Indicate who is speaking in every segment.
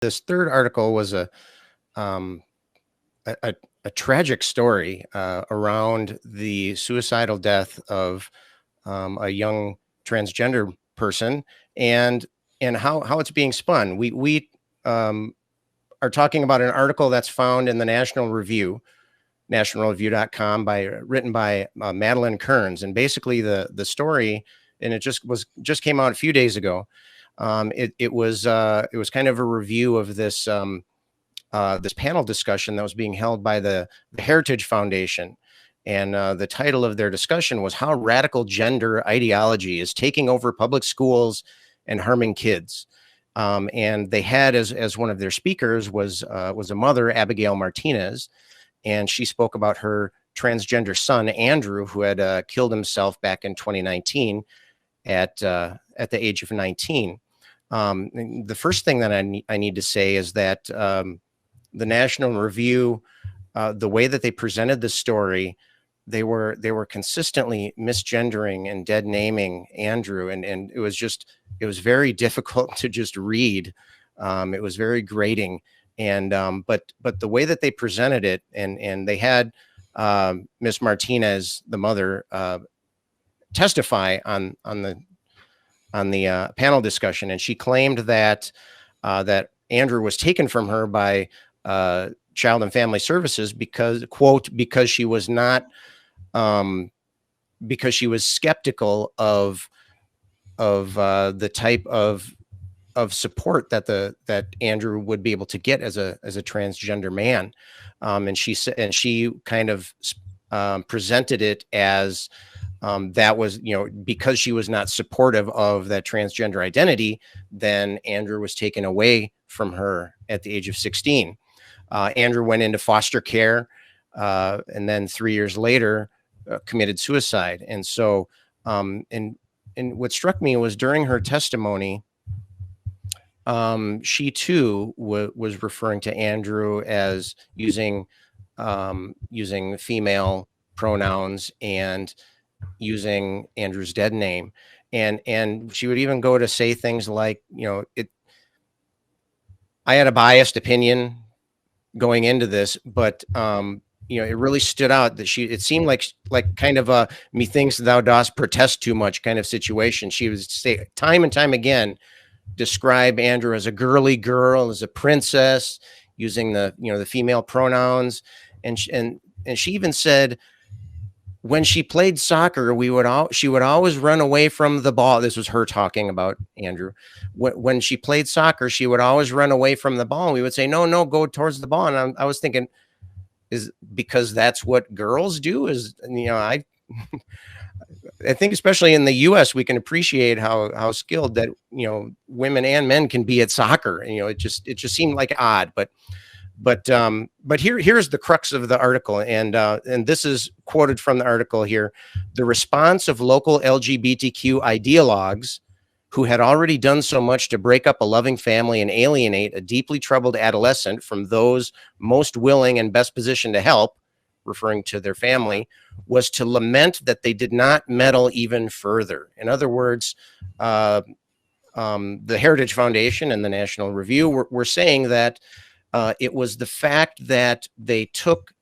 Speaker 1: This third article was um, a tragic story around the suicidal death of a young transgender person, and how it's being spun. We are talking about an article that's found in the National Review, nationalreview.com, written by Madeline Kearns, and basically the story, and it just came out a few days ago. It was kind of a review of this panel discussion that was being held by the Heritage Foundation. And the title of their discussion was "How Radical Gender Ideology is Taking Over Public Schools and Harming Kids." And they had as one of their speakers was a mother, Abigail Martinez, and she spoke about her transgender son, Andrew, who had killed himself back in 2019 at the age of 19. The first thing that I need to say is that the National Review, the way that they presented the story, they were consistently misgendering and dead naming Andrew, and it was very difficult to just read. It was very grating, and but the way that they presented it, and they had Miss Martinez, the mother, testify on the panel discussion, and she claimed that that Andrew was taken from her by Child and Family Services because, quote, because she was not because she was skeptical of the type of support that Andrew would be able to get as a transgender man, and she kind of presented it as that was, because she was not supportive of that transgender identity, then Andrew was taken away from her at the age of 16. Andrew went into foster care, and then 3 years later committed suicide. And so, and what struck me was during her testimony, she too was referring to Andrew as using female pronouns and using Andrew's dead name. And she would even go to say things like, I had a biased opinion going into this, but it really stood out that it seemed like kind of a methinks thou dost protest too much kind of situation. She would say time and time again, describe Andrew as a girly girl, as a princess, using the female pronouns. And she even said, when she played soccer, she would always run away from the ball. This was her talking about Andrew. When she played soccer, she would always run away from the ball. And we would say, no, go towards the ball. And I was thinking, is because that's what girls do? I think especially in the U.S., we can appreciate how skilled that, women and men can be at soccer. And, it just seemed like odd, but here's the crux of the article, and this is quoted from the article here. The response of local LGBTQ ideologues who had already done so much to break up a loving family and alienate a deeply troubled adolescent from those most willing and best positioned to help, referring to their family, was to lament that they did not meddle even further. In other words, the Heritage Foundation and the National Review were saying that it was the fact that they took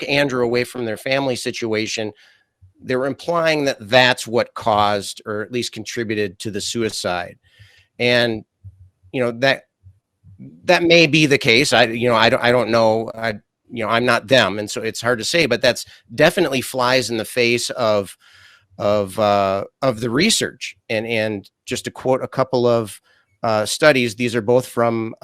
Speaker 1: Andrew away from their family situation. They were implying that that's what caused, or at least contributed to, the suicide. And, that may be the case. I don't know. I'm not them. And so it's hard to say, but that's definitely flies in the face of the research. And just to quote a couple of studies, these are both from,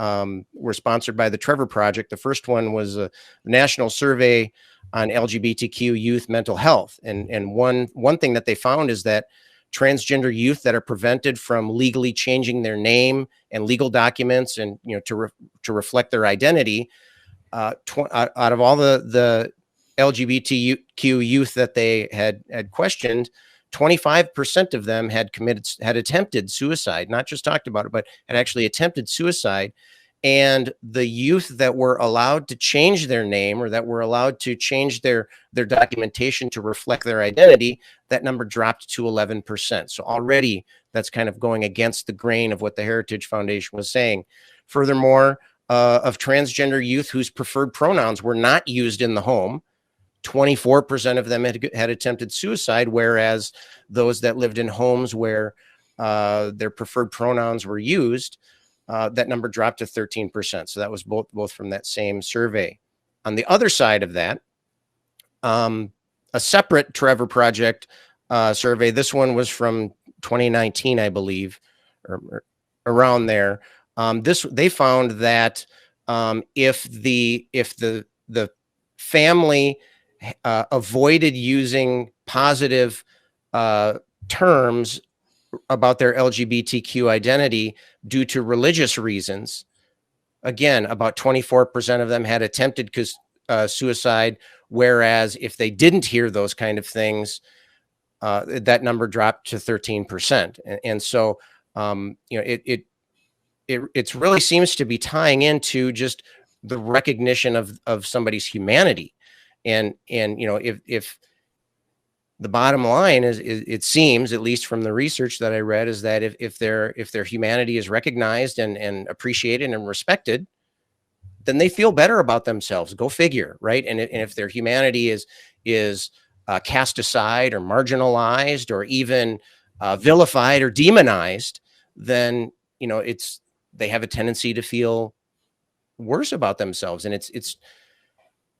Speaker 1: were sponsored by the Trevor Project. The first one was a national survey on LGBTQ youth mental health. And one thing that they found is that transgender youth that are prevented from legally changing their name and legal documents and, to reflect their identity, out of all the LGBTQ youth that they had questioned, 25% of them had attempted suicide, not just talked about it, but had actually attempted suicide. And the youth that were allowed to change their name, or that were allowed to change their documentation to reflect their identity, that number dropped to 11%. So already that's kind of going against the grain of what the Heritage Foundation was saying. Furthermore, of transgender youth whose preferred pronouns were not used in the home, 24% of them had attempted suicide, whereas those that lived in homes where their preferred pronouns were used, that number dropped to 13%. So that was both from that same survey. On the other side of that, a separate Trevor Project survey, this one was from 2019, I believe, or around there. They found that if the family avoided using positive terms about their LGBTQ identity due to religious reasons, again, about 24% of them had attempted suicide, whereas if they didn't hear those kind of things, that number dropped to 13%. And so, it really seems to be tying into just the recognition of somebody's humanity. And if the bottom line is, it seems, at least from the research that I read, is that if their humanity is recognized and appreciated and respected, then they feel better about themselves. Go figure, right? And if their humanity is cast aside or marginalized or even vilified or demonized, then they have a tendency to feel worse about themselves. And it's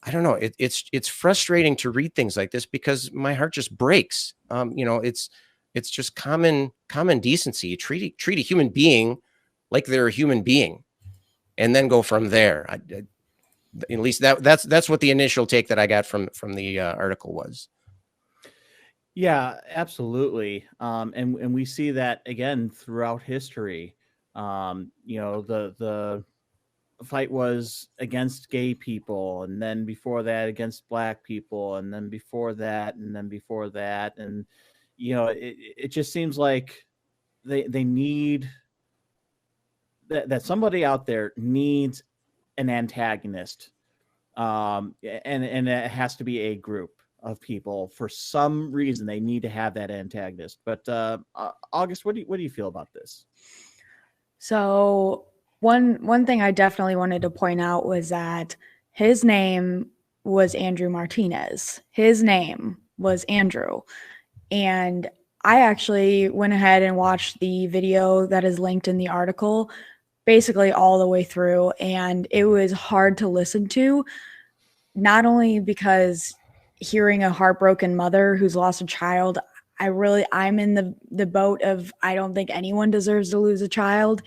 Speaker 1: I don't know. It's frustrating to read things like this because my heart just breaks. It's just common decency. Treat a human being like they're a human being, and then go from there. At least that's what the initial take that I got from the article was.
Speaker 2: Yeah, absolutely. And we see that again throughout history. The fight was against gay people, and then before that against black people, and then before that, and then before that. And, it just seems like they need that somebody out there needs an antagonist. And it has to be a group of people. For some reason, they need to have that antagonist. But August, what do you feel about this?
Speaker 3: So one thing I definitely wanted to point out was that his name was Andrew Martinez. His name was Andrew. And I actually went ahead and watched the video that is linked in the article, basically all the way through. And it was hard to listen to, not only because hearing a heartbroken mother who's lost a child, I'm in the boat of, I don't think anyone deserves to lose a child.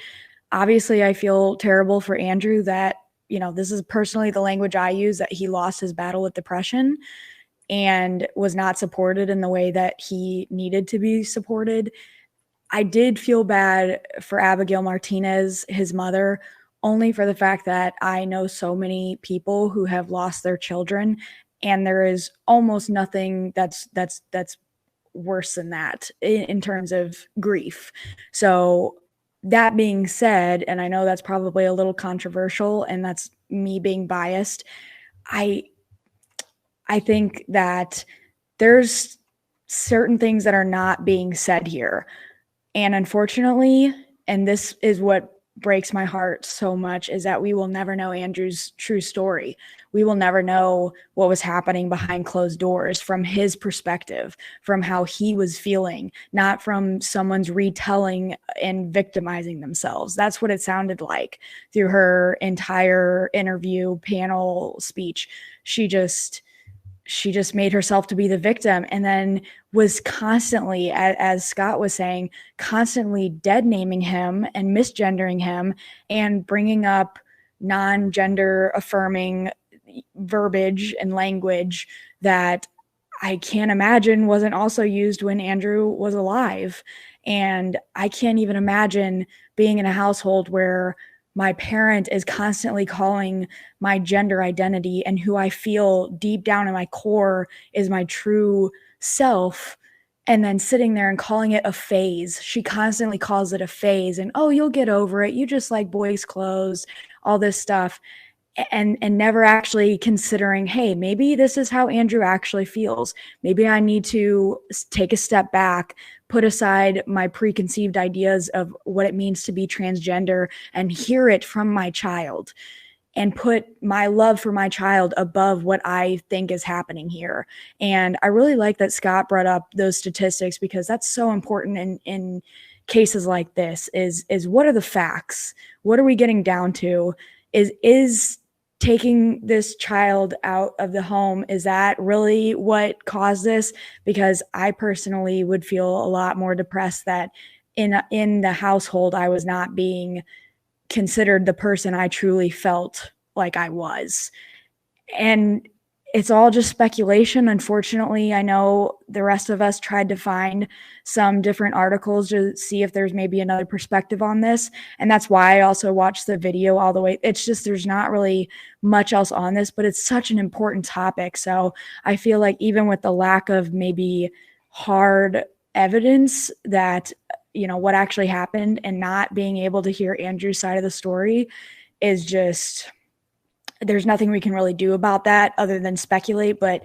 Speaker 3: Obviously, I feel terrible for Andrew that, this is personally the language I use, that he lost his battle with depression and was not supported in the way that he needed to be supported. I did feel bad for Abigail Martinez, his mother, only for the fact that I know so many people who have lost their children, and there is almost nothing that's worse than that in terms of grief. So that being said, and I know that's probably a little controversial, and that's me being biased, I think that there's certain things that are not being said here. And unfortunately, and this is what breaks my heart so much, is that we will never know Andrew's true story. We will never know what was happening behind closed doors from his perspective, from how he was feeling, not from someone's retelling and victimizing themselves. That's what it sounded like through her entire interview, panel, speech. She just made herself to be the victim, and then was constantly, as Scott was saying, constantly dead naming him and misgendering him and bringing up non-gender affirming verbiage and language that I can't imagine wasn't also used when Andrew was alive. And I can't even imagine being in a household where my parent is constantly calling my gender identity and who I feel deep down in my core is my true self, and then sitting there and calling it a phase. She constantly calls it a phase, and, oh, you'll get over it. You just like boys' clothes, all this stuff. And never actually considering, hey, maybe this is how Andrew actually feels. Maybe I need to take a step back, put aside my preconceived ideas of what it means to be transgender and hear it from my child and put my love for my child above what I think is happening here. And I really like that Scott brought up those statistics, because that's so important in cases like this is what are the facts? What are we getting down to? Is taking this child out of the home, is that really what caused this? Because I personally would feel a lot more depressed that in the household I was not being considered the person I truly felt like I was. And it's all just speculation. Unfortunately, I know the rest of us tried to find some different articles to see if there's maybe another perspective on this. And that's why I also watched the video all the way. It's just, there's not really much else on this, but it's such an important topic. So I feel like even with the lack of maybe hard evidence that, you know, what actually happened, and not being able to hear Andrew's side of the story is just, there's nothing we can really do about that other than speculate. But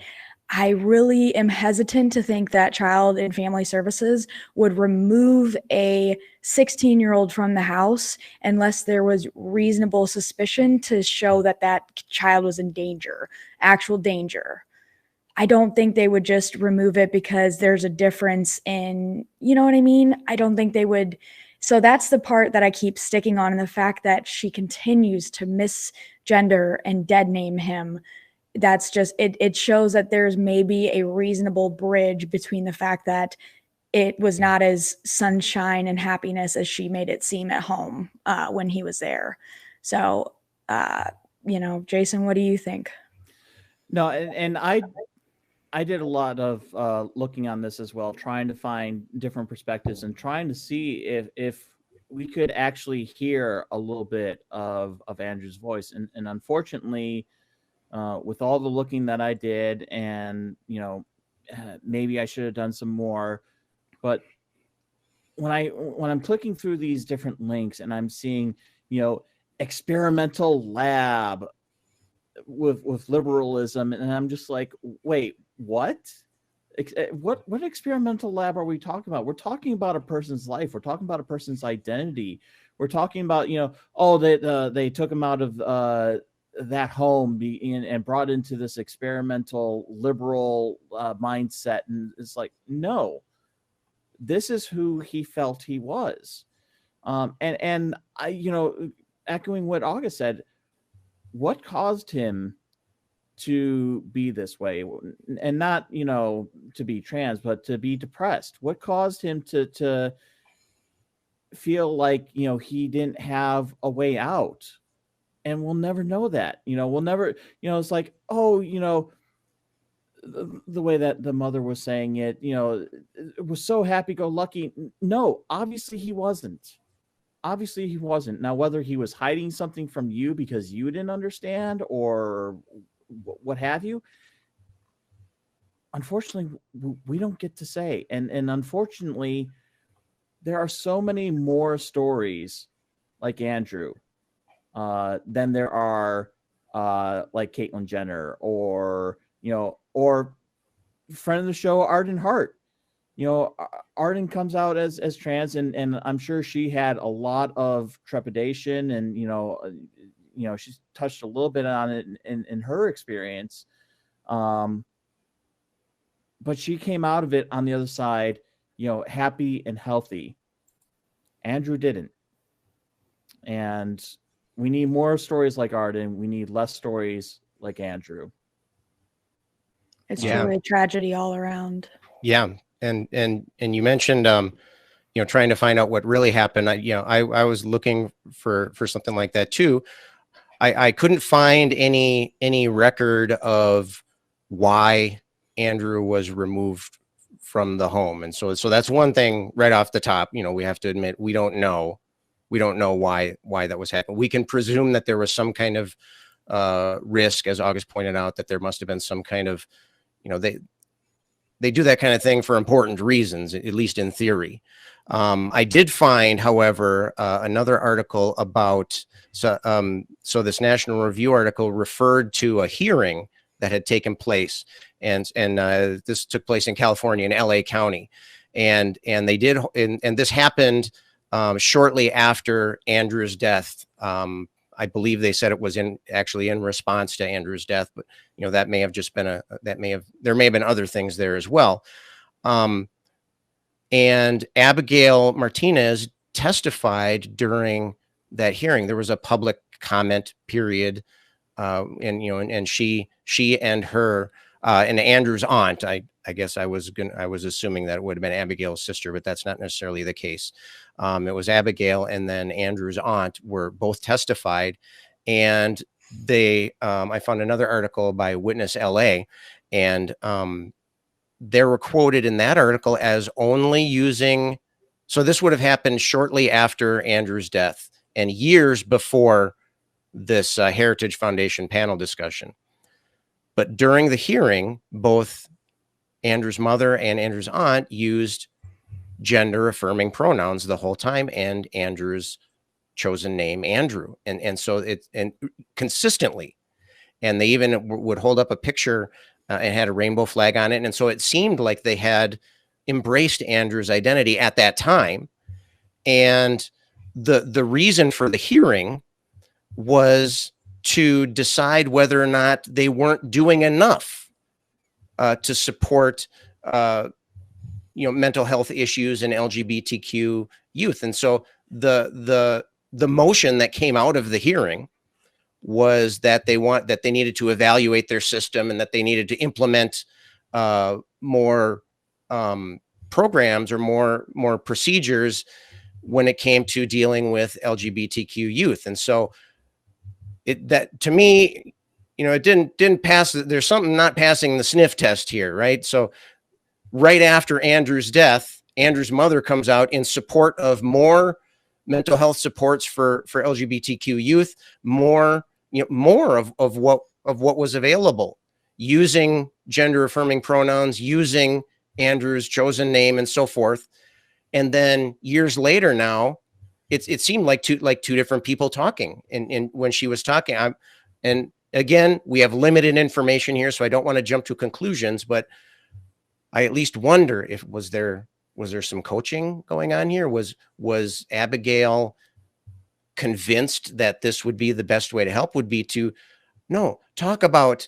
Speaker 3: I really am hesitant to think that Child and Family Services would remove a 16-year-old from the house unless there was reasonable suspicion to show that that child was in danger, actual danger. I don't think they would just remove it because there's a difference in, you know what I mean? I don't think they would. So that's the part that I keep sticking on, and the fact that she continues to misgender and dead name him. That's just, it shows that there's maybe a reasonable bridge between the fact that it was not as sunshine and happiness as she made it seem at home when he was there. So, you know, Jason, what do you think?
Speaker 2: No, and I did a lot of looking on this as well, trying to find different perspectives and trying to see if we could actually hear a little bit of Andrew's voice. And unfortunately, with all the looking that I did, and, you know, maybe I should have done some more, but when I'm clicking through these different links and I'm seeing, you know, experimental lab with liberalism, and I'm just like, wait, what experimental lab are we talking about? We're talking about a person's life. We're talking about a person's identity. We're talking about, you know, oh, they took him out of that home and brought into this experimental liberal mindset. And it's like, no, this is who he felt he was. And I, you know, echoing what August said, what caused him to be this way, and not, you know, to be trans, but to be depressed? What caused him to feel like, you know, he didn't have a way out? And we'll never know that. You know, we'll never, you know, it's like, oh, you know, the way that the mother was saying it, you know, it was so happy-go-lucky. No, obviously he wasn't. Obviously he wasn't. Now, whether he was hiding something from you because you didn't understand or what have you, unfortunately, we don't get to say. And unfortunately, there are so many more stories like Andrew than there are like Caitlyn Jenner, or, you know, or friend of the show, Arden Hart. You know, Arden comes out as trans, and I'm sure she had a lot of trepidation, and, you know, she's touched a little bit on it in her experience. But she came out of it on the other side, you know, happy and healthy. Andrew didn't. And we need more stories like Arden. We need less stories like Andrew.
Speaker 3: It's truly a tragedy all around.
Speaker 1: Yeah. And you mentioned, you know, trying to find out what really happened. I was looking for something like that too. I couldn't find any record of why Andrew was removed from the home. And so that's one thing right off the top. You know, we have to admit, we don't know why that was happening. We can presume that there was some kind of risk, as August pointed out, that there must have been some kind of, you know, they do that kind of thing for important reasons, at least in theory. I did find, however, another article about, so this National Review article referred to a hearing that had taken place, and this took place in California, in LA County. and they did, and this happened shortly after Andrew's death. I believe they said it was actually in response to Andrew's death, but you know, that may have just been there may have been other things there as well. And Abigail Martinez testified during that hearing. There was a public comment period, and you know, and she and her and Andrew's aunt. I guess I was assuming that it would have been Abigail's sister, but that's not necessarily the case. It was Abigail and then Andrew's aunt were both testified, and they I found another article by Witness LA, and they were quoted in that article as only using, so this would have happened shortly after Andrew's death and years before this Heritage Foundation panel discussion. But during the hearing, both Andrew's mother and Andrew's aunt used gender affirming pronouns the whole time, and Andrew's chosen name, Andrew. And so and consistently, and they even would hold up a picture and had a rainbow flag on it. And so it seemed like they had embraced Andrew's identity at that time. And the reason for the hearing was to decide whether or not they weren't doing enough to support you know, mental health issues and LGBTQ youth. And so the motion that came out of the hearing was that they needed to evaluate their system and that they needed to implement more programs or more procedures when it came to dealing with LGBTQ youth. And so that to me, you know, it didn't pass. There's something not passing the sniff test here, right? So right after Andrew's death, Andrew's mother comes out in support of more mental health supports for LGBTQ youth, more of what was available, using gender affirming pronouns, using Andrew's chosen name, and so forth. And then years later, now it seemed like two different people talking. And when she was talking, and again, we have limited information here, so I don't want to jump to conclusions, but I at least wonder if was there some coaching going on here? Was Abigail convinced that this would be the best way to help, would be to talk about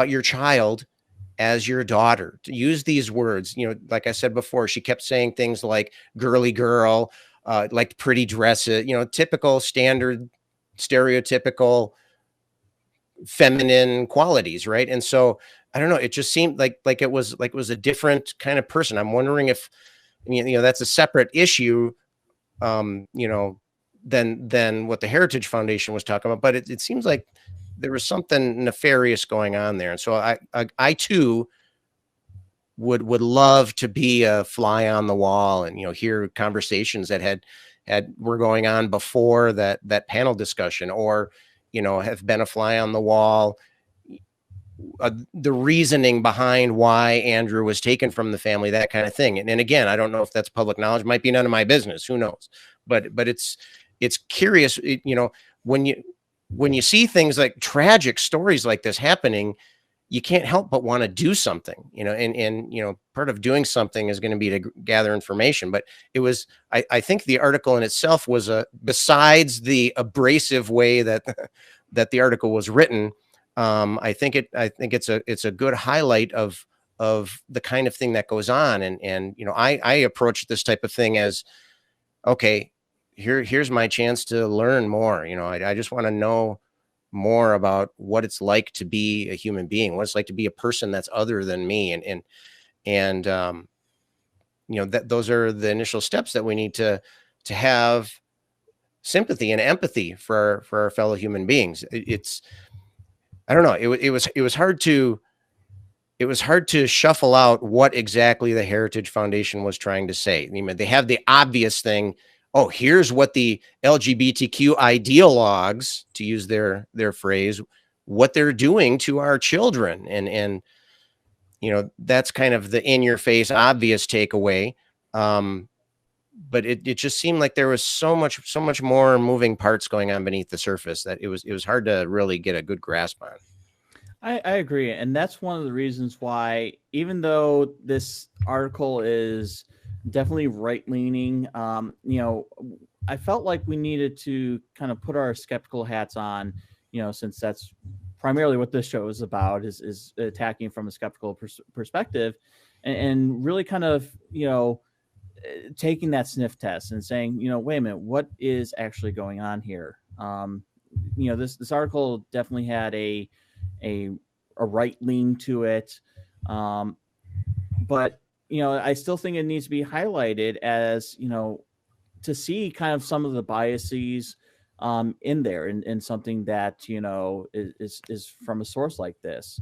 Speaker 1: your child as your daughter, to use these words, you know, like I said before, she kept saying things like girly girl, like pretty dresses, you know, typical standard stereotypical feminine qualities, right? And so I don't know, it just seemed like it was a different kind of person. I'm wondering if, you know, that's a separate issue, you know, than what the Heritage Foundation was talking about, but it seems like there was something nefarious going on there. And so I too would love to be a fly on the wall and, you know, hear conversations that were going on before that panel discussion, or, you know, have been a fly on the wall, the reasoning behind why Andrew was taken from the family, that kind of thing. And again, I don't know if that's public knowledge, might be none of my business, who knows, but it's curious, you know, when you see things like tragic stories like this happening, you can't help but want to do something, you know, and, you know, part of doing something is going to be to gather information. But it was, I think the article in itself was besides the abrasive way that the article was written, I think it's a good highlight of the kind of thing that goes on. And, you know, I approach this type of thing as, okay, here's my chance to learn more. You know, I just want to know more about what it's like to be a human being, what it's like to be a person that's other than me. And you know, those are the initial steps that we need to have sympathy and empathy for our fellow human beings. I don't know. It was hard to shuffle out what exactly the Heritage Foundation was trying to say. I mean, they have the obvious thing. Oh, here's what the LGBTQ ideologues, to use their phrase, what they're doing to our children. And, you know, that's kind of the in your face, obvious takeaway. But it just seemed like there was so much more moving parts going on beneath the surface that it was hard to really get a good grasp on.
Speaker 2: I agree. And that's one of the reasons why, even though this article is definitely right leaning, I felt like we needed to kind of put our skeptical hats on, since that's primarily what this show is about, is attacking from a skeptical perspective, and really kind of, taking that sniff test and saying, wait a minute, what is actually going on here? This article definitely had a right lean to it, but I still think it needs to be highlighted as to see kind of some of the biases in there, in something that is from a source like this.